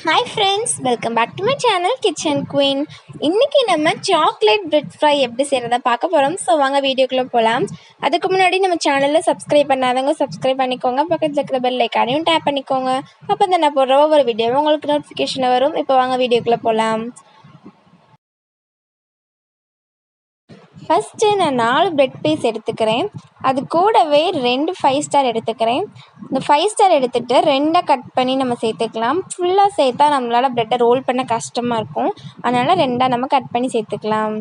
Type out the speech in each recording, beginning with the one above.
Hi friends, welcome back to my channel kitchen queen. இன்றைக்கி நம்ம chocolate bread fry எப்படி செய்கிறத பார்க்க போகிறோம். ஸோ வாங்க வீடியோக்குள்ளே போகலாம். அதுக்கு முன்னாடி நம்ம சேனலில் சப்ஸ்கிரைப் பண்ணாதவங்க சப்ஸ்கிரைப் பண்ணிக்கோங்க. பக்கத்தில் இருக்கிற பெல் ஐக்கானையும் டேப் பண்ணிக்கோங்க. அப்போ தான் நான் போடுற ஒவ்வொரு வீடியோவும் உங்களுக்கு நோட்டிஃபிகேஷன் வரும். இப்போ வாங்க வீடியோக்குள்ளே போகலாம். ஃபஸ்ட்டு நான் 4 பிரெட் பீஸ் எடுத்துக்கிறேன். அது கூடவே 2 5 ஸ்டார் எடுத்துக்கிறேன். இந்த 5 ஸ்டார் எடுத்துகிட்டு 2 கட் பண்ணி நம்ம சேர்த்துக்கலாம். ஃபுல்லாக சேர்த்தா நம்மளால் ப்ரெட்டை ரோல் பண்ண கஷ்டமாக இருக்கும். அதனால் 2 நம்ம கட் பண்ணி சேர்த்துக்கலாம்.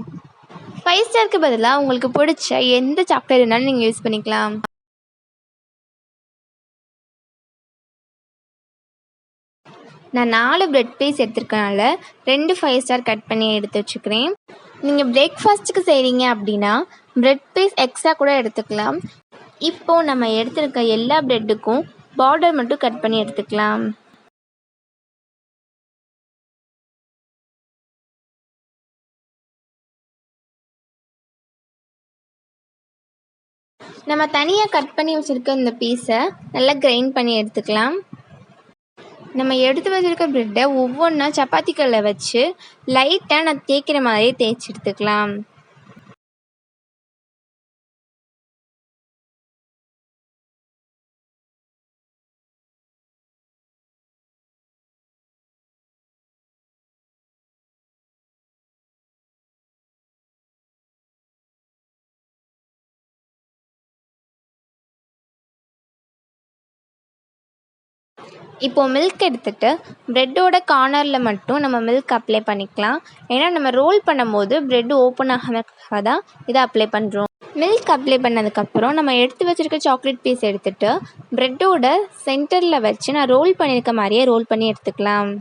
5 ஸ்டாருக்கு பதிலாக உங்களுக்கு பிடிச்ச எந்த சாக்லேட் வேணாலும் நீங்கள் யூஸ் பண்ணிக்கலாம். நான் 4 பிரெட் பீஸ் எடுத்துருக்கனால 2 5 ஸ்டார் கட் பண்ணி எடுத்து வச்சுக்கிறேன். நீங்கள் பிரேக்ஃபாஸ்ட்டுக்கு செய்கிறீங்க அப்படின்னா பிரெட் பீஸ் எக்ஸ்ட்ரா கூட எடுத்துக்கலாம். இப்போது நம்ம எடுத்துருக்க எல்லா ப்ரெட்டுக்கும் பார்டர் மட்டும் கட் பண்ணி எடுத்துக்கலாம். நம்ம தனியாக கட் பண்ணி வச்சுருக்க இந்த பீஸை நல்லா கிரைண்ட் பண்ணி எடுத்துக்கலாம். நம்ம எடுத்து வச்சுருக்க ப்ரெட்டை ஒவ்வொன்றா சப்பாத்தி கல்லை வச்சு லைட்டாக நான் தேய்க்கிற மாதிரியே தேய்ச்சி எடுத்துக்கலாம். இப்போது மில்க் எடுத்துகிட்டு ப்ரெட்டோட கார்னரில் மட்டும் நம்ம மில்க் அப்ளை பண்ணிக்கலாம். ஏன்னா நம்ம ரோல் பண்ணும்போது ப்ரெட் ஓப்பன் ஆகாம தான் இதை அப்ளை பண்ணுறோம். மில்க் அப்ளை பண்ணதுக்கப்புறம் நம்ம எடுத்து வச்சுருக்க சாக்லேட் பீஸ் எடுத்துகிட்டு ப்ரெட்டோட சென்டரில் வச்சு நான் ரோல் பண்ணியிருக்க மாதிரியே ரோல் பண்ணி எடுத்துக்கலாம்.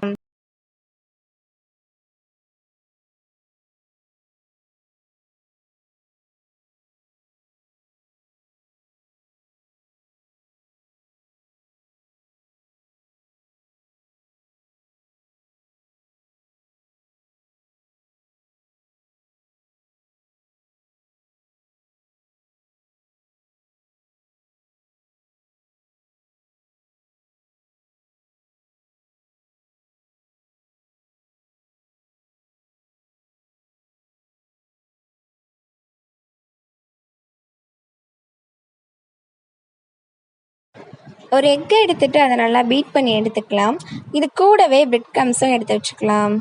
ஒரு எக்கை எடுத்துகிட்டு அதை நல்லா பீட் பண்ணி எடுத்துக்கலாம். இது கூடவே பிரெட் க்ரம்ஸும் எடுத்து வச்சுக்கலாம்.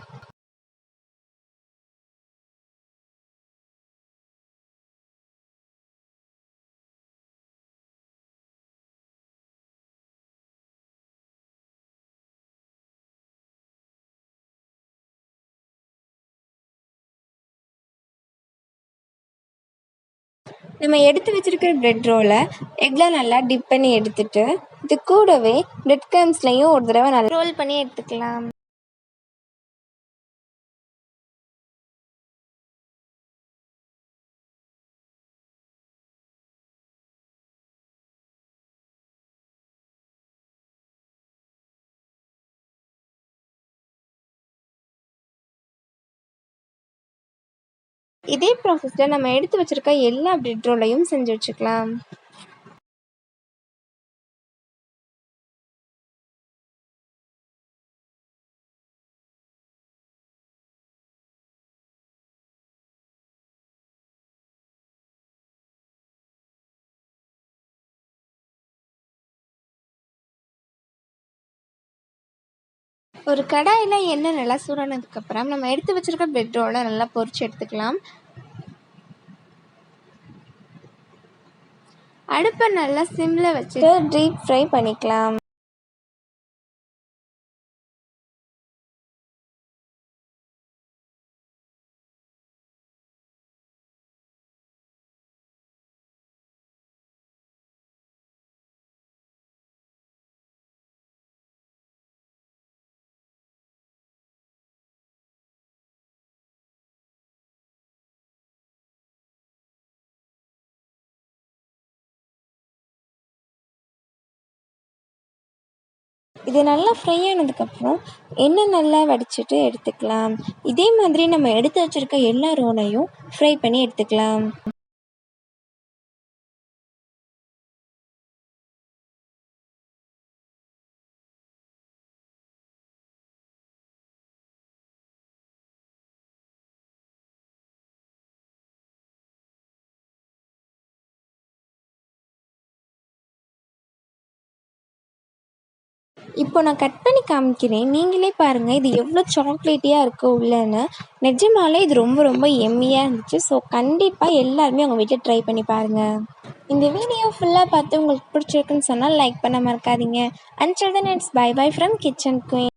நம்ம எடுத்து வச்சுருக்கிற ப்ரெட் ரோலை எக்கில் நல்லா டிப் பண்ணி எடுத்துகிட்டு இது கூடவே பிரெட் க்ரம்ஸ்லையும் ஒரு தடவை நல்லா ரோல் பண்ணி எடுத்துக்கலாம். இதே ப்ராசஸில் நம்ம எடுத்து வச்சுருக்க எல்லா பிரெட் ரோலையும் செஞ்சு வச்சுக்கலாம். ஒரு கடாயில் எண்ணெய் நல்லா சூடானதுக்கப்புறம் நம்ம எடுத்து வச்சுருக்க பிரெட் ரோலை நல்லா பொரிச்சு எடுத்துக்கலாம். அடுப்பை நல்லா சிம்மில் வச்சுட்டு டீப் ஃப்ரை பண்ணிக்கலாம். இது நல்லா ஃப்ரை ஆனதுக்கப்புறம் எண்ணெய் நல்லா வடிச்சிட்டு எடுத்துக்கலாம். இதே மாதிரி நம்ம எடுத்து வச்சுருக்க எல்லா ரோலையும் ஃப்ரை பண்ணி எடுத்துக்கலாம். இப்போ நான் கட் பண்ணி காமிக்கிறேன், நீங்களே பாருங்கள் இது எவ்வளோ சாக்லேட்டியாக இருக்குது உள்ளேன்னு. நிஜமாலே இது ரொம்ப ரொம்ப எம்மியாக இருந்துச்சு. ஸோ கண்டிப்பாக எல்லாருமே உங்கள் வீட்டில் ட்ரை பண்ணி பாருங்கள். இந்த வீடியோ ஃபுல்லாக பார்த்து உங்களுக்கு பிடிச்சிருக்குன்னு சொன்னால் லைக் பண்ண மறக்காதீங்க. Until then, it's bye bye from Kitchen Queen.